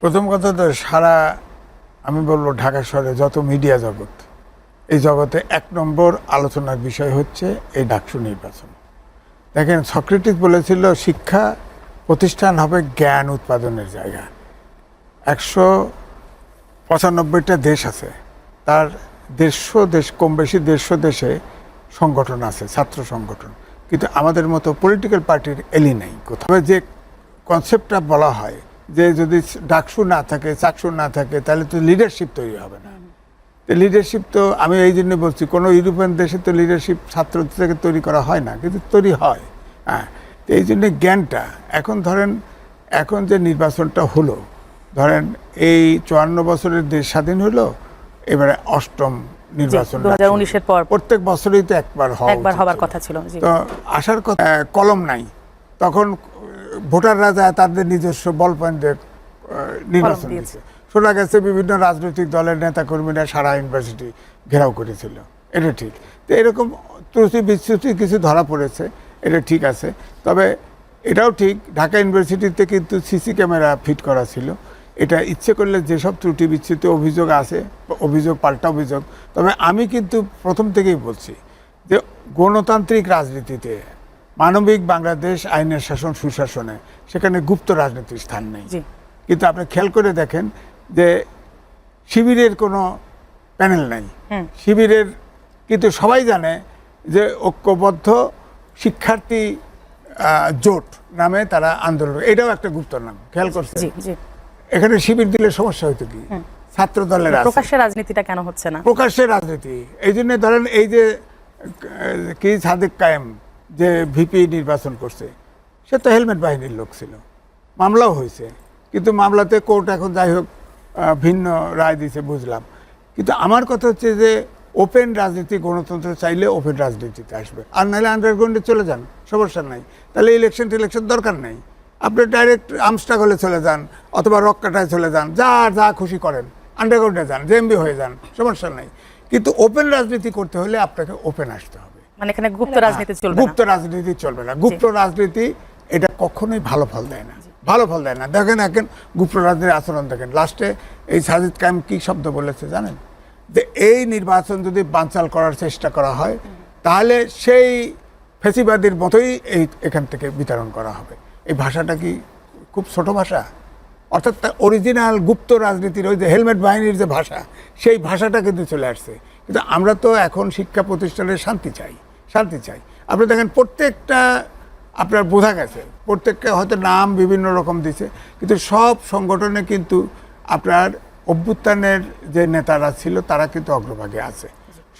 প্রথম কথা তো সারা আমি বলবো ঢাকা শহরে যত মিডিয়া জগৎ, এই জগতে ১ নম্বর আলোচনার বিষয় হচ্ছে এই ডাকসু নির্বাচন। দেখেন, সক্রেটিস বলেছিল শিক্ষা প্রতিষ্ঠান হবে জ্ঞান উৎপাদনের জায়গা। ১৯৫টা দেশ আছে, তার ১৫০ দেশ, কম বেশি ১৫০ দেশে সংগঠন আছে, ছাত্র সংগঠন, কিন্তু আমাদের মতো পলিটিক্যাল পার্টির এলি নাই কোথাও। যে কনসেপ্টটা বলা হয় যে যদি ডাকসু না থাকে, চাকসু না থাকে, তাহলে তো লিডারশিপ তৈরি হবে না। তো লিডারশিপ তো আমি এই জন্য বলছি, কোনো ইউরোপিয়ান দেশে তো লিডারশিপ ছাত্র থেকে তৈরি করা হয় না, কিন্তু তৈরি হয়। হ্যাঁ, তো এই জন্য জ্ঞানটা এখন ধরেন, এখন যে নির্বাচনটা হলো, ধরেন এই ৫৪ বছরের দেশ স্বাধীন হলো, এবারে ৮ম নির্বাচন ২০১৯-এর পর প্রত্যেক বছরই তো একবার হওয়ার কথা ছিল। তো আসার কথা, কলম নাই, তখন ভোটাররা যায় তাদের নিজস্ব বল পয়েন্ট দিয়ে নির্বাচন দিয়েছে। শোনা গেছে বিভিন্ন রাজনৈতিক দলের নেতাকর্মীরা সারা ইউনিভার্সিটি ঘেরাও করেছিল, এটা ঠিক। তো এরকম ত্রুটি বিচ্যুতি কিছু ধরা পড়েছে, এটা ঠিক আছে। তবে এটাও ঠিক, ঢাকা ইউনিভার্সিটিতে কিন্তু সিসি ক্যামেরা ফিট করা ছিল। এটা ইচ্ছে করলে যেসব ত্রুটি বিচ্যুতি অভিযোগ আছে, অভিযোগ পাল্টা অভিযোগ। তবে আমি কিন্তু প্রথম থেকেই বলছি যে গণতান্ত্রিক রাজনীতিতে, মানবিক বাংলাদেশ, আইনের শাসন, সুশাসনে, সেখানে গুপ্ত রাজনীতির স্থান নেই। কিন্তু আপনি খেয়াল করে দেখেন যে শিবিরের কোনো প্যানেল নাই, শিবিরের কিন্তু সবাই জানে যে ঐক্যবদ্ধ শিক্ষার্থী জোট নামে তারা আন্দোলন, এটাও একটা গুপ্ত নাম, খেয়াল করছে। এখানে শিবির দিলে সমস্যা হইতো কি? ছাত্র দলের প্রকাশ্যে রাজনীতিটা কেন হচ্ছে না? প্রকাশ্যে রাজনীতি এই জন্য ধরেন, এই যে কি সাদেক কায়েম যে ভিপি নির্বাচন করছে, সে তো হেলমেট বাহিনীর লোক ছিল, মামলাও হয়েছে, কিন্তু মামলাতে কোর্ট এখন যাই হোক ভিন্ন রায় দিয়েছে, বুঝলাম। কিন্তু আমার কথা হচ্ছে যে ওপেন রাজনীতি, গণতন্ত্র চাইলে ওপেন রাজনীতিতে আসবে, আর নাহলে আন্ডারগ্রাউন্ডে চলে যান, সমস্যা নাই। তাহলে ইলেকশন দরকার নেই, আপনি ডাইরেক্ট আমস্ট্রাগলে চলে যান, অথবা রক্কাটায় চলে যান, যা খুশি করেন, আন্ডারগ্রাউন্ডে যান, জেএমবি হয়ে যান, সমস্যা নাই। কিন্তু ওপেন রাজনীতি করতে হলে আপনাকে ওপেন আসতে হবে। মানে এখানে গুপ্ত রাজনীতি চলবে না। গুপ্ত রাজনীতি চলবে না। গুপ্ত রাজনীতি এটা কখনোই ভালো ফল দেয় না, ভালো ফল দেয় না। দেখেন এখন গুপ্ত রাজনীতির আচরণ দেখেন, লাস্টে এই সাজিদ কায়েম কি শব্দ বলেছে জানেন? যে এই নির্বাচন যদি বানচাল করার চেষ্টা করা হয়, তাহলে সেই ফেসিবাদীর মতোই এখান থেকে বিতরণ করা হবে। এই ভাষাটা কি খুব ছোট ভাষা? অর্থাৎ অরিজিনাল গুপ্ত রাজনীতির ওই যে হেলমেট বাহিনীর যে ভাষা, সেই ভাষাটা কিন্তু চলে আসছে। কিন্তু আমরা তো এখন শিক্ষা প্রতিষ্ঠানের শান্তি চাই। আপনি দেখেন প্রত্যেকটা, আপনার বোঝা গেছে প্রত্যেকটা হয়তো নাম বিভিন্ন রকম দিছে, কিন্তু সব সংগঠনে কিন্তু আপনার অভ্যুত্থানের যে নেতারা ছিল তারা কিন্তু অগ্রভাগে আছে।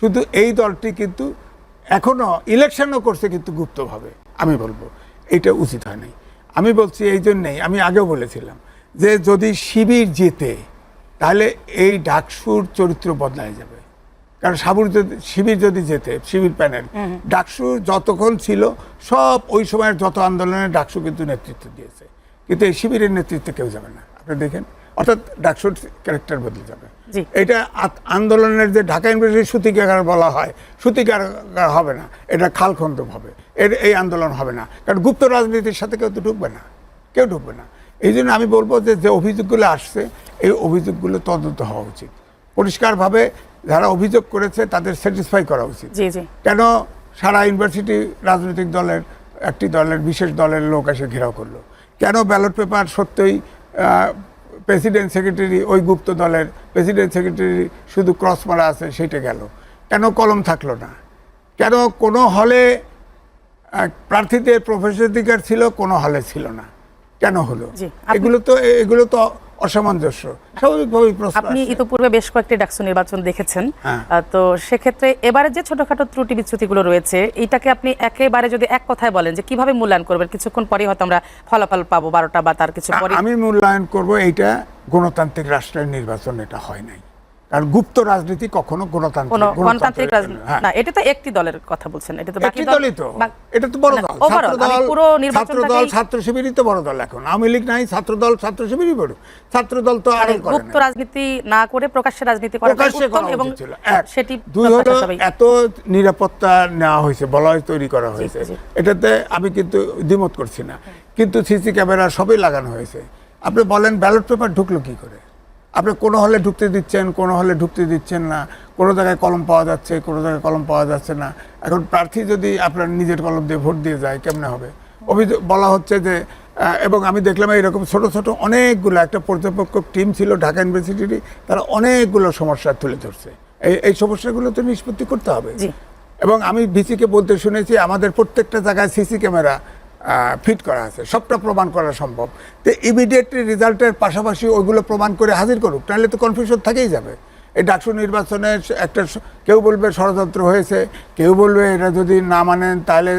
শুধু এই দলটি কিন্তু এখনো ইলেকশনও করছে, কিন্তু গুপ্তভাবে। আমি বলবো এটা উচিত হয় নাই। আমি বলছি এই জন্যেই, আমি আগেও বলেছিলাম যে যদি শিবির জেতে, তাহলে এই ডাকসুর চরিত্র বদলায় যাবে। কারণ শিবির যদি জেতে, শিবির প্যানেল, ডাকসু যতক্ষণ ছিল সব ওই সময়ের যত আন্দোলনের ডাকসু কিন্তু নেতৃত্ব দিয়েছে, কিন্তু এই শিবিরের নেতৃত্বে কেউ যাবে না। আপনি দেখেন, অর্থাৎ ডাকসুর ক্যারেক্টার বদলে যাবে। এটা আন্দোলনের যে ঢাকা ইউনিভার্সিটি সূতিকাগার বলা হয়, সূতিকাগার হবে না, এটা খালখন্দ হবে, এই আন্দোলন হবে না। কারণ গুপ্ত রাজনীতির সাথে কেউ তো ঢুকবে না। এই জন্য আমি বলবো যে অভিযোগগুলো আসছে, এই অভিযোগগুলো তদন্ত হওয়া উচিত। পরিষ্কারভাবে যারা অভিযোগ করেছে তাদের স্যাটিসফাই করা উচিত। কেন সারা ইউনিভার্সিটি রাজনৈতিক দলের, একটি দলের, বিশেষ দলের লোক এসে ঘেরাও করলো? কেন ব্যালট পেপার সত্যই প্রেসিডেন্ট সেক্রেটারি, ওই গুপ্ত দলের প্রেসিডেন্ট সেক্রেটারি শুধু ক্রস মারা আছে, সেইটা গেল? কেন কলম থাকলো না? কেন কোনো হলে প্রার্থীদের প্রবেশাধিকার ছিল, কোনো হলে ছিল না? কেন হলো? এগুলো তো অসামঞ্জস্য, স্বাভাবিকভাবেই প্রশ্ন। আপনি ইতিপূর্বে বেশ কয়েকটি ডাকসু নির্বাচন দেখেছেন, তো সেক্ষেত্রে এবারে যে ছোটখাটো ত্রুটি বিচ্যুতিগুলো রয়েছে, এইটাকে আপনি একেবারে যদি এক কথায় বলেন যে কিভাবে মূল্যায়ন করবেন? কিছুক্ষণ পরে হয়তো আমরা ফলাফল পাবো, 12টা বা তার কিছু পরে। আমি মূল্যায়ন করব এইটা গণতান্ত্রিক রাষ্ট্রের নির্বাচন, এটা হয় নাই। কারণ গুপ্ত রাজনীতি কখনো গণতান্ত্রিক রাজনীতি না। এটা তো একটি দলের কথা বলছেন, এটা তো একটি দলই তো, এটা তো বড় দল, ছাত্রদল, ছাত্র শিবিরই তো বড় দল। এখন আওয়ামী লীগ নাই, ছাত্রদল, ছাত্র শিবিরই বড়। ছাত্রদল তো আরো করে গুপ্ত রাজনীতি না করে প্রকাশ্যে রাজনীতি করা উত্তম, এবং সেটি দুই হলো এত নিরাপত্তা নেওয়া হয়েছে, বলয় তৈরি করা হয়েছে, এটাতে আমি কিন্তু দ্বিমত করছি না। কিন্তু সিসি ক্যামেরা সবই লাগানো হয়েছে, আপনি বলেন ব্যালট পেপার ঢুকলো কি করে? আপনি কোনো হলে ঢুকতে দিচ্ছেন, কোনো হলে ঢুকতে দিচ্ছেন না, কোনো জায়গায় কলম পাওয়া যাচ্ছে, কোনো জায়গায় কলম পাওয়া যাচ্ছে না। এখন প্রার্থী যদি আপনার নিজের কলম দিয়ে ভোট দিয়ে যায় কেমনে হবে? অভিযোগ বলা হচ্ছে যে এবং আমি দেখলাম এরকম ছোট ছোট অনেকগুলো একটা পর্যবেক্ষক টিম ছিল ঢাকা ইউনিভার্সিটির, তারা অনেকগুলো সমস্যা তুলে ধরছে। এই সমস্যাগুলো তো নিষ্পত্তি করতে হবে। এবং আমি ভিসিকে বলতে শুনেছি আমাদের প্রত্যেকটা জায়গায় সিসি ক্যামেরা ফিট করা আছে, সবটা প্রমাণ করা সম্ভব। তো ইমিডিয়েটলি রেজাল্টের পাশাপাশি ওইগুলো প্রমাণ করে হাজির করুক, তাহলে তো কনফিউশন থেকেই যাবে। এই ডাকসু নির্বাচনের একটা কেউ বলবে ষড়যন্ত্র হয়েছে, কেউ বলবে এটা যদি না মানেন তাহলে